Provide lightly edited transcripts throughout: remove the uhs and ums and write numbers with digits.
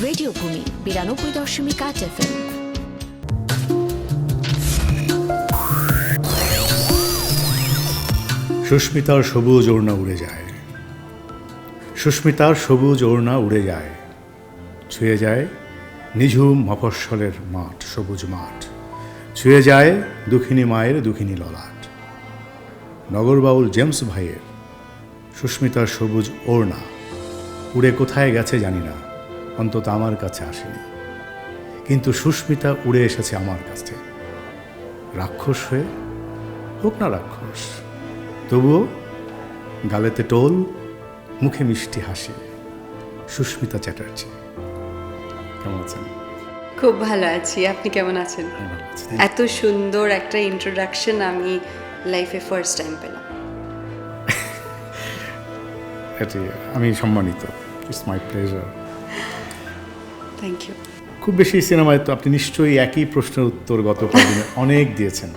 Radio ভূমি 92.8 FM। সুস্মিতার সবুজ ওড়না উড়ে যায়, সুস্মিতার সবুজ ওড়না উড়ে যায়, ছুঁয়ে যায় নিঝুম মফস্বলের মাঠ, সবুজ মাঠ, ছুঁয়ে যায় দুঃখিনী মায়ের দুঃখিনী ললাট। নগরবাউল জেমস ভাইয়ের সুস্মিতার সবুজ ওড়না উড়ে কোথায় গেছে জানি না, অন্তত আমার কাছে আসেনি, কিন্তু সুস্মিতা উড়ে এসেছে আমার কাছে, রাক্ষস হয়ে, হোক না রাক্ষস, তবুও গালেতে টোল, মুখে মিষ্টি হাসি। সুস্মিতা চ্যাটার্জি, কেমন আছেন? খুব ভালো আছি, আপনি কেমন আছেন? আমি ভালো আছি। এত সুন্দর একটা ইন্ট্রোডাকশন আমি লাইফে ফার্স্ট টাইম পেলাম। এটি আমি সম্মানিত, it's my pleasure. Thank you. খুব বেশি সিনেমায় তো আপনি নিশ্চয়ই একই প্রশ্নের উত্তর গত কয়েকদিনে অনেক দিয়েছেন।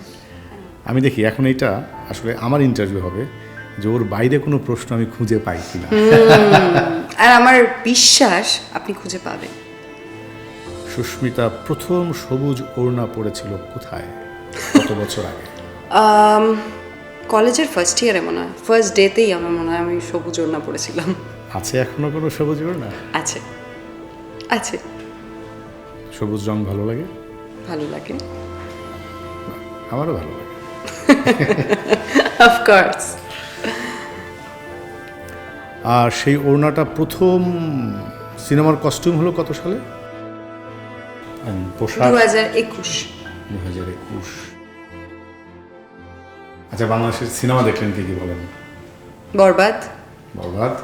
আমি দেখি এখন এটা আসলে আমার ইন্টারভিউ হবে যে ওর বাইরে কোনো প্রশ্ন আমি খুঁজে পাই কিনা। আর আমার বিশ্বাস আপনি খুঁজে পাবেন। সুস্মিতা প্রথম সবুজ ওড়না পড়েছিল কোথায়, কত বছর আগে? কলেজের ফার্স্ট ইয়ারে মনে হয়, ফার্স্ট ডেতেই আমার মনে হয় আমি সবুজ ওড়না পড়েছিলাম। আছে এখনো কোনো সবুজ ওড়না? আছে আছে। সবুজ রং ভালো লাগে? ভালো লাগে, আমারও ভালো লাগে। অফকোর্স। আর সেই ওড়নাটা প্রথম সিনেমার কস্টিউম হলো কত সালে? পোশাক 2021। 2021। আচ্ছা, বাংলাদেশের সিনেমা দেখলেন কি কি বলেন? বরবাদ। বরবাদ,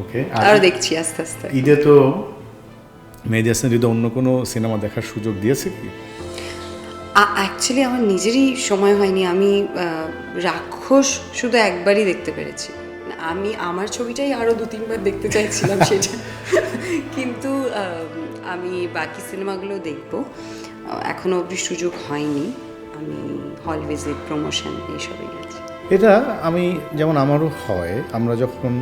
ওকে। আরও দেখছি আস্তে আস্তে। ঈদে তো মেহেদী হাসান হৃদয় অন্য কোনো সিনেমা দেখার সুযোগ দিয়েছে কি? অ্যাকচুয়ালি আমার নিজেরই সময় হয়নি। আমি রাক্ষস শুধু একবারই দেখতে পেরেছি। আমি আমার ছবিটাই আরও 2-3 বার দেখতে চাইছিলাম সেটা, কিন্তু আমি বাকি সিনেমাগুলো দেখব, এখনও অবধি সুযোগ হয়নি। আমি হল ভিজিট, প্রমোশন এইসবই গেছি। এটা আমি যেমন আমারও হয়, আমরা যখন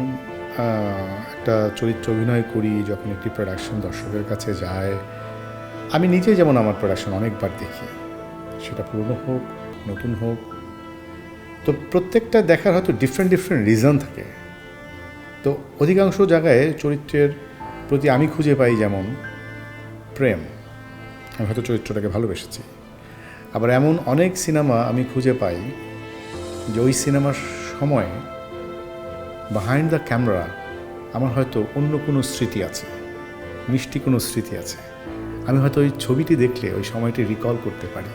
একটা চরিত্র অভিনয় করি, যখন একটি প্রোডাকশন দর্শকের কাছে যায়, আমি নিজে যেমন আমার প্রোডাকশন অনেকবার দেখি, সেটা পুরনো হোক নতুন হোক, তো প্রত্যেকটা দেখার হয়তো ডিফারেন্ট রিজন থাকে। তো অধিকাংশ জায়গায় চরিত্রের প্রতি আমি খুঁজে পাই যেমন প্রেম, আমি হয়তো চরিত্রটাকে ভালোবেসেছি। আবার এমন অনেক সিনেমা আমি খুঁজে পাই যে ওই সিনেমার সময় বিহাইন্ড দ্য ক্যামেরা আমার হয়তো অন্য কোনো স্মৃতি আছে, মিষ্টি কোনো স্মৃতি আছে, আমি হয়তো ওই ছবিটি দেখলে ওই সময়টি রিকল করতে পারি।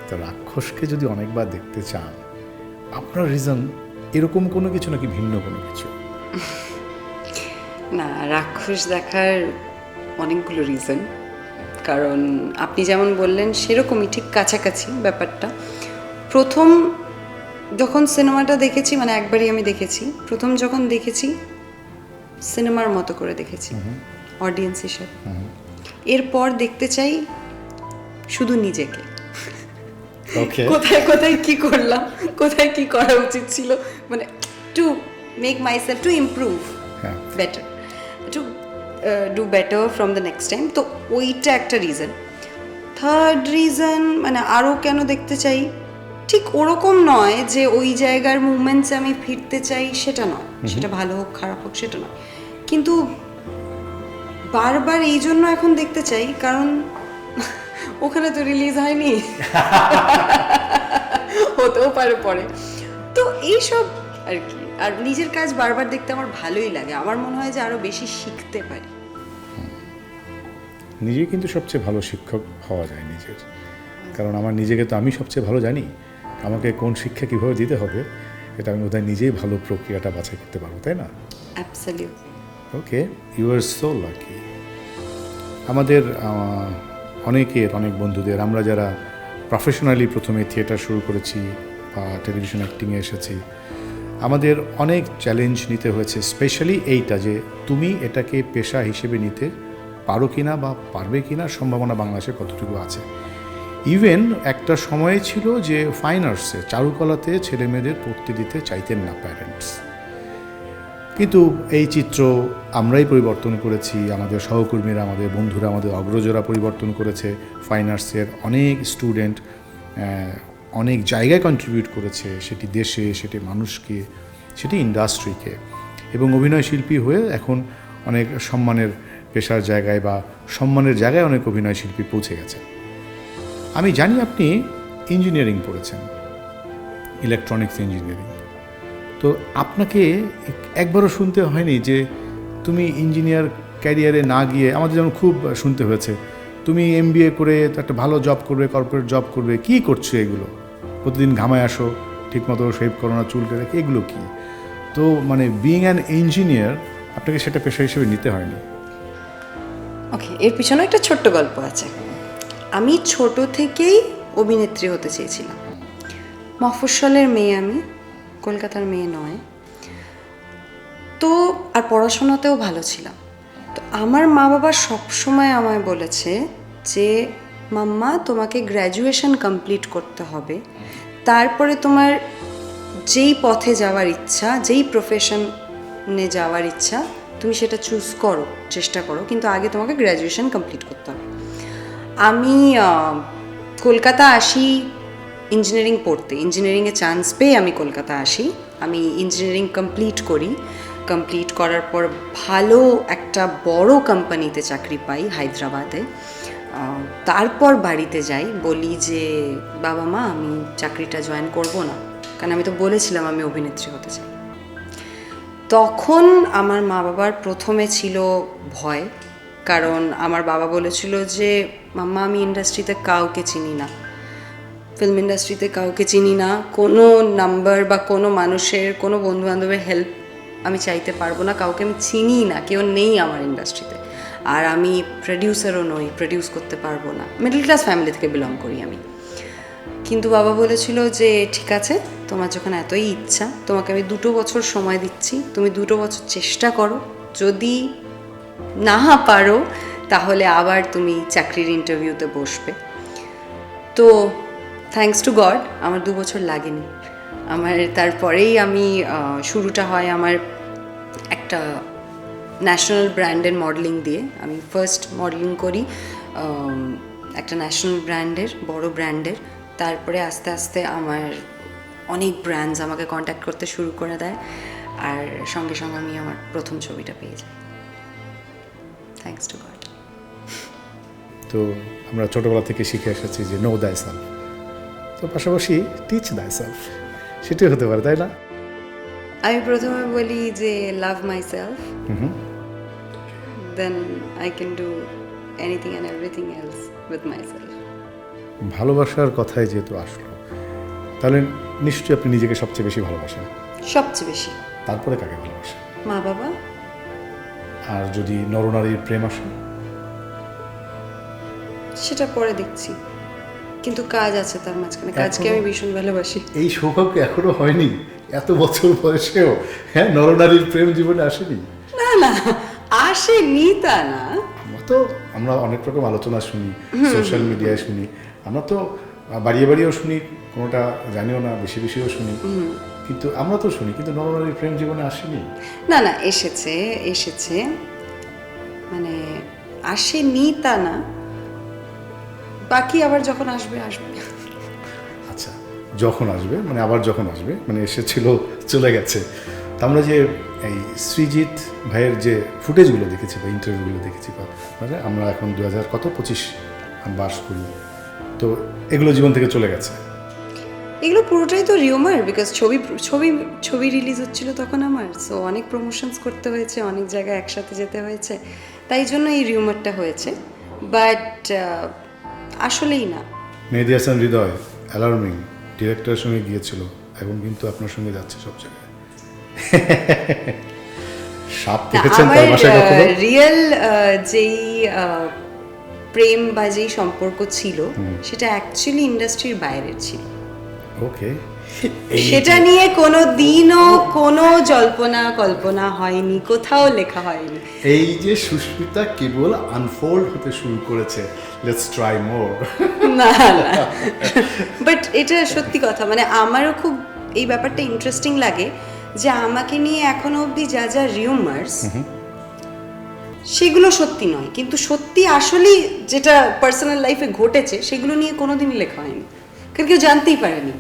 তো রাক্ষসকে যদি অনেকবার দেখতে চান, আপনার রিজন এরকম কোনো কিছু নাকি ভিন্ন কোনো কিছু? না, রাক্ষস দেখার অনেকগুলো রিজন, কারণ আপনি যেমন বললেন সেরকমই ঠিক কাছাকাছি ব্যাপারটা। প্রথম যখন সিনেমাটা দেখেছি, মানে একবারই আমি দেখেছি, প্রথম যখন দেখেছি সিনেমার মতো করে দেখেছি অডিয়েন্স হিসেবে। এরপর দেখতে চাই শুধু নিজেকে, কোথায় কোথায় কি করলাম, কোথায় কি করা উচিত ছিল, মানে to make myself to improve better, to do better from the next time. তো ওইটা একটা রিজন। থার্ড রিজন, মানে আরও কেন দেখতে চাই, ঠিক ওরকম নয় যে ওই জায়গার মুভমেন্টসে আমি ফিরতে চাই, সেটা নয়, সেটা ভালো হোক খারাপ হোক সেটা নয়, কিন্তু বারবার এই জন্য এখন দেখতে চাই কারণ ওখানে তো রিলিজ হয়নি, হতেও পারে পরে, তো এইসব আর কি। আর নিজের কাজ বারবার দেখতে আমার ভালোই লাগে, আমার মনে হয় যে আরো বেশি শিখতে পারি। নিজে কিন্তু সবচেয়ে ভালো শিক্ষক হওয়া যায় নিজের, কারণ আমার নিজেকে তো আমি সবচেয়ে ভালো জানি, আমাকে কোন শিক্ষা কীভাবে দিতে হবে এটা আমি বোধহয় নিজেই ভালো প্রক্রিয়াটা বাছাই করতে পারবো, তাই না? Absolutely. Okay, you are so lucky. আমাদের অনেক বন্ধুদের, আমরা যারা প্রফেশনালি প্রথমে থিয়েটার শুরু করেছি বা টেলিভিশন অ্যাক্টিংয়ে এসেছি, আমাদের অনেক চ্যালেঞ্জ নিতে হয়েছে, স্পেশালি এইটা যে তুমি এটাকে পেশা হিসেবে নিতে পারো কি না বা পারবে কি না, সম্ভাবনা বাংলাদেশে কতটুকু আছে। ইভেন একটা সময় ছিল যে ফাইন আর্টসে, চারুকলাতে ছেলে মেয়েদের পড়তে দিতে চাইতেন না প্যারেন্টস, কিন্তু এই চিত্র আমরাই পরিবর্তন করেছি, আমাদের সহকর্মীরা, আমাদের বন্ধুরা, আমাদের অগ্রজরা পরিবর্তন করেছে। ফাইন আর্টসের অনেক স্টুডেন্ট অনেক জায়গায় কন্ট্রিবিউট করেছে, সেটি দেশে, সেটি মানুষকে, সেটি ইন্ডাস্ট্রিকে, এবং অভিনয় শিল্পী হয়ে এখন অনেক সম্মানের পেশার জায়গায় বা সম্মানের জায়গায় অনেক অভিনয় শিল্পী পৌঁছে গেছে। আমি জানি আপনি ইঞ্জিনিয়ারিং পড়েছেন, ইলেকট্রনিক্স ইঞ্জিনিয়ারিং। তো আপনাকে একবারও শুনতে হয়নি যে তুমি ইঞ্জিনিয়ার ক্যারিয়ারে না গিয়ে, আমাদের যেমন খুব শুনতে হয়েছে, তুমি MBA করে একটা ভালো জব করবে, কর্পোরেট জব করবে, কী করছো এগুলো, প্রতিদিন ঘামায় আসো, ঠিকমতো শেভ করো না, চুল কেটে, এগুলো কি? তো মানে বিইং অ্যান ইঞ্জিনিয়ার আপনাকে সেটা পেশা হিসেবে নিতে হয়নি। ওকে, এর পিছনে একটা ছোট্ট গল্প আছে। আমি ছোট থেকেই অভিনেত্রী হতে চেয়েছিলাম। মফস্বলের মেয়ে আমি, কলকাতার মেয়ে নয়। তো আর পড়াশোনাতেও ভালো ছিলাম। তো আমার মা বাবা সবসময় আমায় বলেছে যে মাম্মা, তোমাকে গ্র্যাজুয়েশন কমপ্লিট করতে হবে, তারপরে তোমার যেই পথে যাওয়ার ইচ্ছা, যেই প্রফেশনে যাওয়ার ইচ্ছা, তুমি সেটা চুজ করো, চেষ্টা করো, কিন্তু আগে তোমাকে গ্র্যাজুয়েশন কমপ্লিট করতে হবে। আমি কলকাতা আসি ইঞ্জিনিয়ারিং পড়তে, ইঞ্জিনিয়ারিংয়ে চান্স পেয়ে আমি কলকাতা আসি। আমি ইঞ্জিনিয়ারিং কমপ্লিট করার পর ভালো একটা বড় কোম্পানিতে চাকরি পাই হায়দ্রাবাদে। তারপর বাড়িতে যাই, বলি যে বাবা মা, আমি চাকরিটা জয়েন করব না, কারণ আমি তো বলেছিলাম আমি অভিনেত্রী হতে চাই। তখন আমার মা বাবার প্রথমে ছিল ভয়, কারণ আমার বাবা বলেছিল যে মাম্মা, আমি ইন্ডাস্ট্রিতে কাউকে চিনি না, ফিল্ম ইন্ডাস্ট্রিতে কাউকে চিনি না, কোনো নাম্বার বা কোনো মানুষের, কোনো বন্ধুবান্ধবের হেল্প আমি চাইতে পারবো না, কাউকে আমি চিনি না, কেউ নেই আমার ইন্ডাস্ট্রিতে, আর আমি প্রডিউসারও নই, প্রডিউস করতে পারবো না। মিডল ক্লাস ফ্যামিলি থেকে বিলং করি আমি। কিন্তু বাবা বলেছিল যে ঠিক আছে, তোমার যখন এতই ইচ্ছা, তোমাকে আমি 2 বছর সময় দিচ্ছি, তুমি 2 বছর চেষ্টা করো, যদি না পারো তাহলে আবার তুমি চাকরির ইন্টারভিউতে বসবে। তো থ্যাঙ্কস টু গড আমার 2 বছর লাগেনি। আমার তারপরেই আমি শুরুটা হয় আমার একটা ন্যাশনাল ব্র্যান্ডের মডেলিং দিয়ে। আমি ফার্স্ট মডেলিং করি একটা ন্যাশনাল ব্র্যান্ডের, বড় ব্র্যান্ডের। তারপরে আস্তে আস্তে আমার অনেক ব্র্যান্ডস আমাকে কন্ট্যাক্ট করতে শুরু করে দেয়, আর সঙ্গে সঙ্গে আমি আমার প্রথম ছবিটা পেয়ে যাই, থ্যাঙ্কস টু গড। তো আমরা ছোটোবেলা থেকে শিখে এসেছি যে নো দাই সেলফ, তো পাশাপাশি টিচ দাই সেলফ, সেটাই হতে পারে, তাই না? আমি প্রথমে বলি যে love myself, then I can do anything and everything else with myself. ভালোবাসার কথাই যেহেতু আসলো, তাহলে নিশ্চয়ই আপনি নিজেকে সবচেয়ে বেশি ভালোবাসেন। সবচেয়ে বেশি। তারপরে কাকে ভালোবাসেন? মা বাবা। আর যদি নরনারীর প্রেম আসে? সেটা পরে দেখছি, কিন্তু কাজ আছে তার মাঝখানে, কাজকে আমি ভীষণ ভালোবাসি। এই সৌভাগ্য এখনো হয়নি এত বছর বয়সেও? হ্যাঁ, নরনারীর প্রেম জীবনে আসেনি? না না, আসেনি তা না। আমরা অনেক রকম আলোচনা শুনি, সোশ্যাল মিডিয়ায় শুনি, আমরা তো বাড়িয়ে বাড়িয়েও শুনি, কোনোটা জানিও না, বেশি বেশিও শুনি, কিন্তু আমরা তো শুনি, কিন্তু নরনারীর প্রেম জীবনে আসেনি। না না, এসেছে, মানে আসেনি তা না, বাকি আবার যখন আসবে আসবে। আচ্ছা, যখন আসবে মানে আবার যখন আসবে, মানে এসেছিল, চলে গেছে। তা আমরা যে এই সৃজিত ভাইয়ের যে ফুটেজগুলো দেখেছি বা ইন্টারভিউগুলো দেখেছি, মানে আমরা এখন 2025 বাস করি, তো এগুলো জীবন থেকে চলে গেছে। এগুলো পুরোটাই তো রিউমার, বিকজ ছবি রিলিজ হচ্ছিল তখন আমার, সো অনেক প্রমোশনস করতে হয়েছে, অনেক জায়গায় একসাথে যেতে হয়েছে, তাই জন্য এই রিউমারটা হয়েছে, বাট আসলেই না। মেহেদী হাসান হৃদয় অ্যালার্মিং ডিরেক্টরের সঙ্গে গিয়েছিল, এখন কিন্তু আপনার সঙ্গে যাচ্ছে সব জায়গায়। সাপ দেখেছেন তার বাসায় কখনো? রিয়েল যেই প্রেম বা যেই সম্পর্ক ছিল, সেটা অ্যাকচুয়ালি ইন্ডাস্ট্রির বাইরের ছিল। ওকে, সেটা নিয়ে কোনো দিনও কোনো কল্পনা হয়নি, কোথাও লেখা হয়নি। এই যে সুস্মিতা কেবল আনফোল্ড হতে শুরু করেছে, লেটস ট্রাই মোর। না না, বাট এটা সত্যি কথা, মানে আমারও খুব এই ব্যাপারটা ইন্টারেস্টিং লাগে, যে আমাকে নিয়ে এখনো অবধি যা যা রিউমার্স সেগুলো সত্যি নয়, কিন্তু সত্যি আসলেই যেটা পার্সোনাল লাইফে ঘটেছে সেগুলো নিয়ে কোনোদিনই লেখা হয়নি, কারণ কেউ জানতেই পারেনি,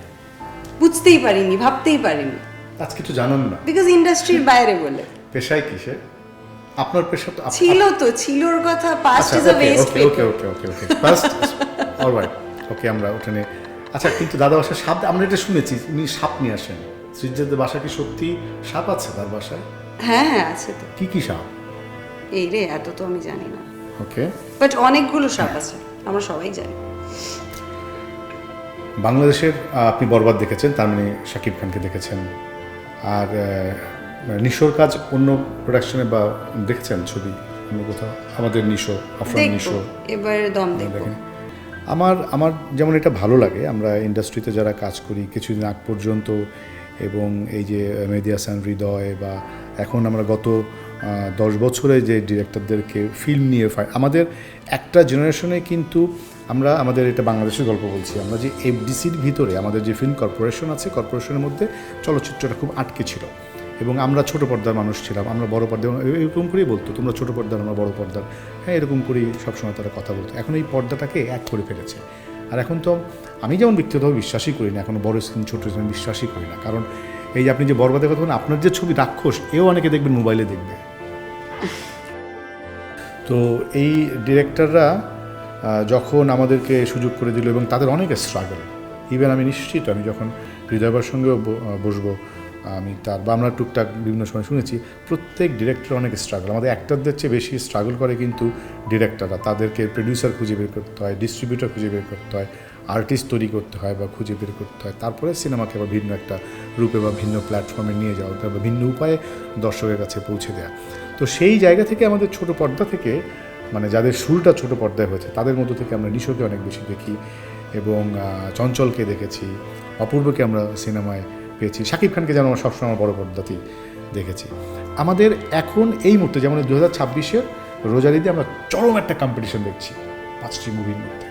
বুঝতেই পারিনি, ভাবতেই পারিনি, আজকে তো জানান না বিকজ ইন্ডাস্ট্রির বাইরে বলে। পেশায় কিসে আপনার পেশা তো ছিলর কথা, past is a West okay okay okay okay first alright okay আমরা ওখানে। আচ্ছা, কিন্তু দাদা বাসায় সাপ, আমরা এটা শুনেছি উনি সাপ নিয়ে আসেন। শ্রীজাদের বাসা কি সত্যি সাপ আছে তার বাসায়? হ্যাঁ হ্যাঁ আছে তো। কি সাপ? এই রে, এত তো আমি জানি না, ওকে, বাট অনেকগুলো সাপ আছে, আমরা সবাই জানি। বাংলাদেশের আপনি বরবাদ দেখেছেন, তার মানে শাকিব খানকে দেখেছেন। আর নিশোর কাজ অন্য প্রোডাকশনে বা দেখেছেন ছবি অন্য কোথাও? আমাদের নিশো, আফরান দেখবো নিশো এবার, দম দেখবো। দেখেন, আমার যেমন এটা ভালো লাগে, আমরা ইন্ডাস্ট্রিতে যারা কাজ করি কিছুদিন আগ পর্যন্ত, এবং এই যে মেহেদী হাসান হৃদয়, বা এখন আমরা গত 10 বছরে যে ডিরেক্টরদেরকে ফিল্ম নিয়ে আমাদের একটা জেনারেশনে কিন্তু আমরা আমাদের এটা বাংলাদেশের গল্প বলছি, আমরা যে এফডিসির ভিতরে আমাদের যে ফিল্ম কর্পোরেশন আছে, কর্পোরেশনের মধ্যে চলচ্চিত্রটা খুব আটকে ছিল, এবং আমরা ছোট পর্দার মানুষ ছিলাম, আমরা বড় পর্দার এরকম করেই বলতো, তোমরা ছোট পর্দার, আমরা বড় পর্দার, হ্যাঁ এরকম করেই সবসময় তারা কথা বলতো। এখন এই পর্দাটাকে এক করে ফেলেছে। আর এখন তো আমি যেমন ব্যক্তিগতভাবে বিশ্বাসই করি না, এখনও বড় স্ক্রিন ছোটো স্ক্রিন বিশ্বাসই করি না, কারণ এই যে আপনি যে বরবাদের কথা বলেন, আপনার যে ছবি রাক্ষস, এও অনেকে দেখবেন মোবাইলে দেখবে। তো এই ডিরেক্টররা যখন আমাদেরকে সুযোগ করে দিল, এবং তাদের অনেক স্ট্রাগল, ইভেন আমি নিশ্চিত আমি যখন হৃদয়বার সঙ্গেও বসবো, আমি তার বা আমরা টুকটাক বিভিন্ন সময় শুনেছি, প্রত্যেক ডিরেক্টর অনেক স্ট্রাগল, আমাদের অ্যাক্টরদের চেয়ে বেশি স্ট্রাগল করে কিন্তু ডিরেক্টররা। তাদেরকে প্রডিউসার খুঁজে বের করতে হয়, ডিস্ট্রিবিউটর খুঁজে বের করতে হয়, আর্টিস্ট তৈরি করতে হয় বা খুঁজে বের করতে হয়, তারপরে সিনেমাকে আবার ভিন্ন একটা রূপে বা ভিন্ন প্ল্যাটফর্মে নিয়ে যাওয়া বা ভিন্ন উপায়ে দর্শকের কাছে পৌঁছে দেওয়া। তো সেই জায়গা থেকে আমাদের ছোট পর্দা থেকে, মানে যাদের শুরুটা ছোট পর্দায় হয়েছে, তাদের মধ্য থেকে আমরা নিশোকে অনেক বেশি দেখি, এবং চঞ্চলকে দেখেছি, অপূর্বকে আমরা সিনেমায় পেয়েছি, শাকিব খানকে যেন আমরা সবসময় আমার বড় পর্দাতেই দেখেছি। আমাদের এখন এই মুহূর্তে যেমন 2026-এর রোজারিতে আমরা চরম একটা কম্পিটিশন দেখছি 5টি মুভির মধ্যে,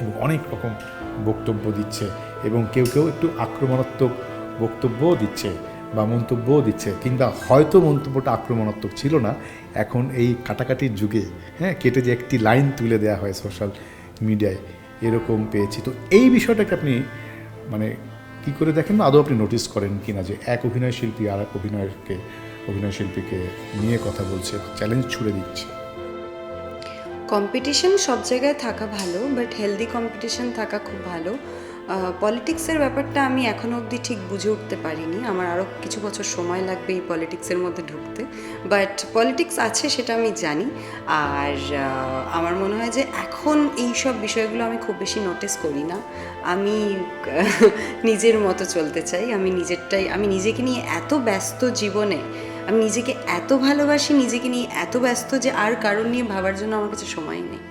এবং অনেক রকম বক্তব্য দিচ্ছে, এবং কেউ কেউ একটু আক্রমণাত্মক বক্তব্যও দিচ্ছে বা মন্তব্যও দিচ্ছে, কিংবা হয়তো মন্তব্যটা আক্রমণাত্মক ছিল না, এখন এই কাটাকাটির যুগে হ্যাঁ কেটে যে একটি লাইন তুলে দেওয়া হয় সোশ্যাল মিডিয়ায়, এরকম পেয়েছি। তো এই বিষয়টাকে আপনি মানে কী করে দেখেন, আদৌ আপনি নোটিস করেন কি না, যে এক অভিনয় শিল্পী আর এক অভিনয় শিল্পীকে নিয়ে কথা বলছে, চ্যালেঞ্জ ছুড়ে দিচ্ছে? কম্পিটিশন সব জায়গায় থাকা ভালো, বাট হেলদি কম্পিটিশন থাকা খুব ভালো। পলিটিক্সের ব্যাপারটা আমি এখনও অবধি ঠিক বুঝে উঠতে পারিনি, আমার আরও কিছু বছর সময় লাগবে এই পলিটিক্সের মধ্যে ঢুকতে, বাট পলিটিক্স আছে সেটা আমি জানি। আর আমার মনে হয় যে এখন এই সব বিষয়গুলো আমি খুব বেশি নোটিস করি না, আমি নিজের মতো চলতে চাই, আমি নিজেকে নিয়ে এত ব্যস্ত জীবনে, আমি নিজেকে এত ভালোবাসি, নিজেকে নিয়ে এত ব্যস্ত যে আর কারণ নিয়ে ভাবার জন্য আমার কাছে সময় নেই।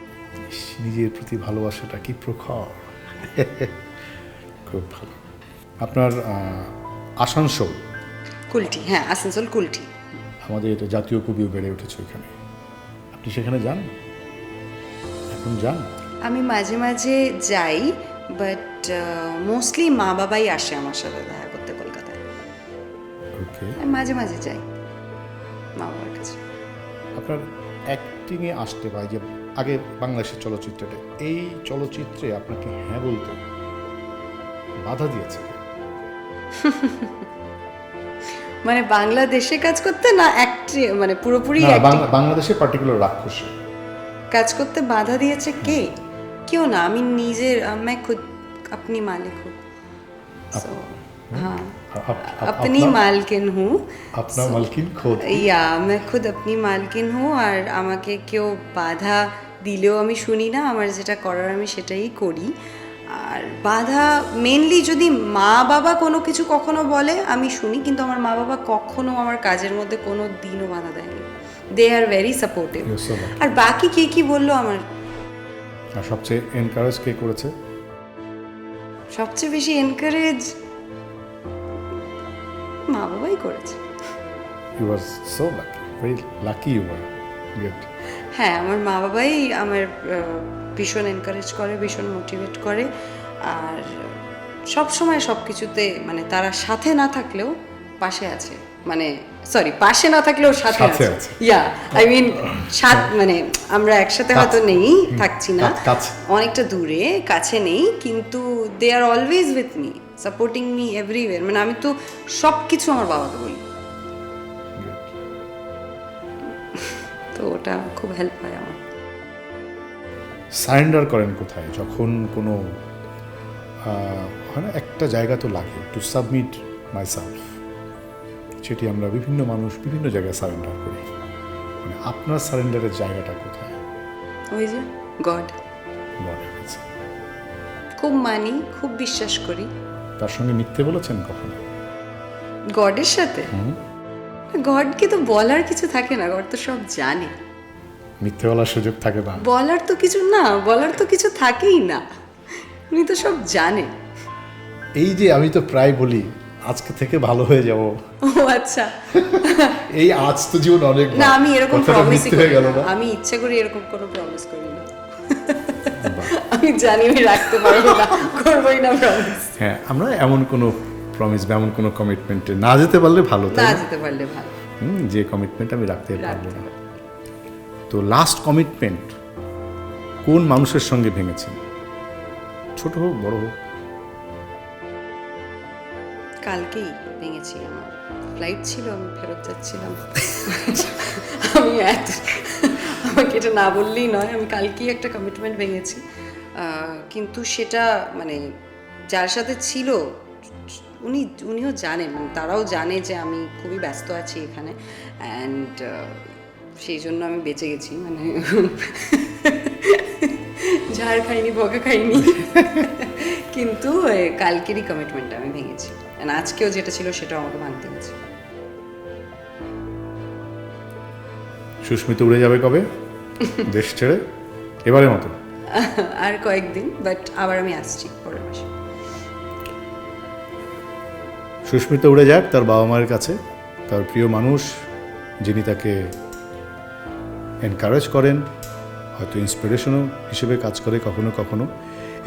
নিজের প্রতি ভালোবাসাটা কি প্রখর! খুব ভালো। আপনার আসানসোল? কুলটি, হ্যাঁ আসানসোল কুলটি। আমাদের জাতীয় কবিও বেড়ে উঠেছে ওইখানে, আপনি সেখানে যান? এখন যান? আমি মাঝে মাঝে যাই, বাট মোস্টলি মা বাবাই আসে আমার সাথে দেখা করতে কলকাতায়। ওকে, আমি মাঝে মাঝে যাই মা বাবার কাছে। আপনার অ্যাক্টিংয়ে আসতে পারে যে আগে বাংলাদেশের চলচ্চিত্রটা, এই চলচ্চিত্রে আপনাকে হ্যাঁ বলতে বাধা দিয়েছে? মানে বাংলাদেশে কাজ করতে না মানে পুরোপুরি বাংলাদেশে পার্টিকুলার রাক্ষসে কাজ করতে বাধা দিয়েছে কে? কেউ না, আমি নিজের, मैं खुद अपनी मालिक हूँ, हाँ अपनी मालकिन हूँ, আপনার মালকিন খোদ। मैं खुद अपनी मालकिन हूँ, আর আমাকে কেউ বাধা দিলেও আমি শুনি না, আমার যেটা করার আমি সেটাই করি। আর বাধা মেনলি যদি মা বাবা কোনো কিছু কখনো বলে আমি শুনি, কিন্তু আমার মা বাবা কখনো আমার কাজের মধ্যে কোনো দিনও বাধা দেয়নি, দে আর ভেরি সাপোর্টিভ। আর বাকি কে কি বললো আমার, আর সবচেয়ে এনকারেজ কে করেছে? সবচেয়ে বেশি এনকারেজ মা বাবাই করেছে। You are so lucky, very lucky you are. Good. হ্যাঁ, আমার মা বাবাই আমার ভীষণ এনকারেজ করে, ভীষণ মোটিভেট করে, আর সব সময় সব কিছুতে মানে তারা সাথে না থাকলেও পাশে আছে, মানে সরি পাশে না থাকলেও সাথে সাথে আছে, আছে। ইয়া আই মিন মানে আমরা একসাথে হয়তো নেই, থাকছি না, কাছে। অনেকটা দূরে, কাছে নেই, কিন্তু they are always with me, supporting me everywhere. মানে আমি তো সব কিছু আমার বাবাকে বলি, তো ওটা খুব হেল্প হয় আমার। সারেন্ডার করেন কোথায় যখন কোনো হয় না একটা জায়গা তো লাগে টু সাবমিট মাই সেলফ, সেটি আমরা বিভিন্ন মানুষ বিভিন্ন জায়গায় সারেন্ডার করি, মানে আপনার সারেন্ডারের জায়গাটা কোথায়? ওই যে গড, গডের কাছে। খুব মানি, খুব বিশ্বাস করি। তার সঙ্গে মিথ্যে বলেছেন কখনো? গডের সাথে গডকে তো বলার কিছু থাকে না, গড তো সব জানে, মিথ্যে বলার সুযোগ থাকে না? বলার তো কিছু না, বলার তো কিছু থাকেই না, উনি তো সব জানে। এই যে আমি তো প্রায় বলি আজকে থেকে ভালো হয়ে যাব, ও আচ্ছা, এই আজ তো জীবন অনেক না আমি এরকম প্রমিসই হয়ে করি গেল না, না? আমি ইচ্ছা করে এরকম কোনো প্রমিস করি না। আমি জানি আমি রাখতে পারবো না, করবোই না প্রমিস। হ্যাঁ, আমরা এমন কোনো প্রমিস বা এমন কোনো কমিটমেন্টে না যেতে পারলে ভালো, তাই না না? যেতে পারলে ভালো। যে কমিটমেন্ট আমি রাখতে পারবো না। তো লাস্ট কমিটমেন্ট কোন মানুষের সঙ্গে ভেঙেছেন, ছোট হোক বড় হোক? কালকেই ভেঙেছি, আমার ফ্লাইট ছিল, আমি ফেরত যাচ্ছিলাম। আমি আমাকে এটা না বললেই নয়, আমি কালকেই একটা কমিটমেন্ট ভেঙেছি, কিন্তু সেটা মানে যার সাথে ছিল উনিও জানেন, মানে তারাও জানে যে আমি খুবই ব্যস্ত আছি এখানে, অ্যান্ড সেই জন্য আমি বেঁচে গেছি, মানে ঝাড় খাইনি, বকা খাইনি, কিন্তু কালকেরই কমিটমেন্টটা আমি ভেঙেছি, and আজকেও যেটা ছিল সেটাও আমাকে ভাঙতে হয়েছে। সুস্মিতা উড়ে যাবে কবে দেশ ছেড়ে? এবারের মতো? আর কয়েকদিন, বাট আবার আমি আসছি পরের মাসে। সুস্মিতা উড়ে যাক তার বাবা মায়ের কাছে, তার প্রিয় মানুষ যিনি তাকে এনকারেজ করেন, হয়তো ইন্সপিরেশনও হিসেবে কাজ করে কখনো কখনো,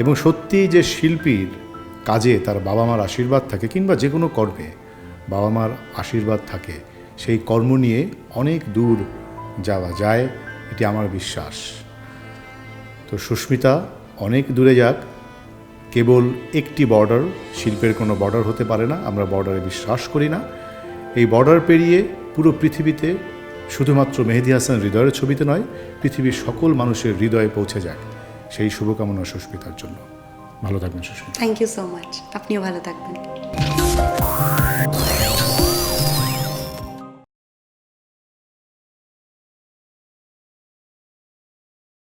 এবং সত্যি যে শিল্পীর কাজে তার বাবা মার আশীর্বাদ থাকে, কিংবা যে কোনো কর্মে বাবা মার আশীর্বাদ থাকে, সেই কর্ম নিয়ে অনেক দূর যাওয়া যায়, এটি আমার বিশ্বাস। তো সুস্মিতা অনেক দূরে যাক, কেবল একটি বর্ডার, শিল্পের কোনো বর্ডার হতে পারে না, আমরা বর্ডারে বিশ্বাস করি না। এই বর্ডার পেরিয়ে পুরো পৃথিবীতে, শুধুমাত্র মেহেদী হাসান হৃদয়ের ছবিতে নয়, পৃথিবীর সকল মানুষের হৃদয়ে পৌঁছে যাক, সেই শুভকামনা সুস্মিতার জন্য। ভালো থাকবেন Sushmita. Thank you so much, আপনিও ভালো থাকবেন।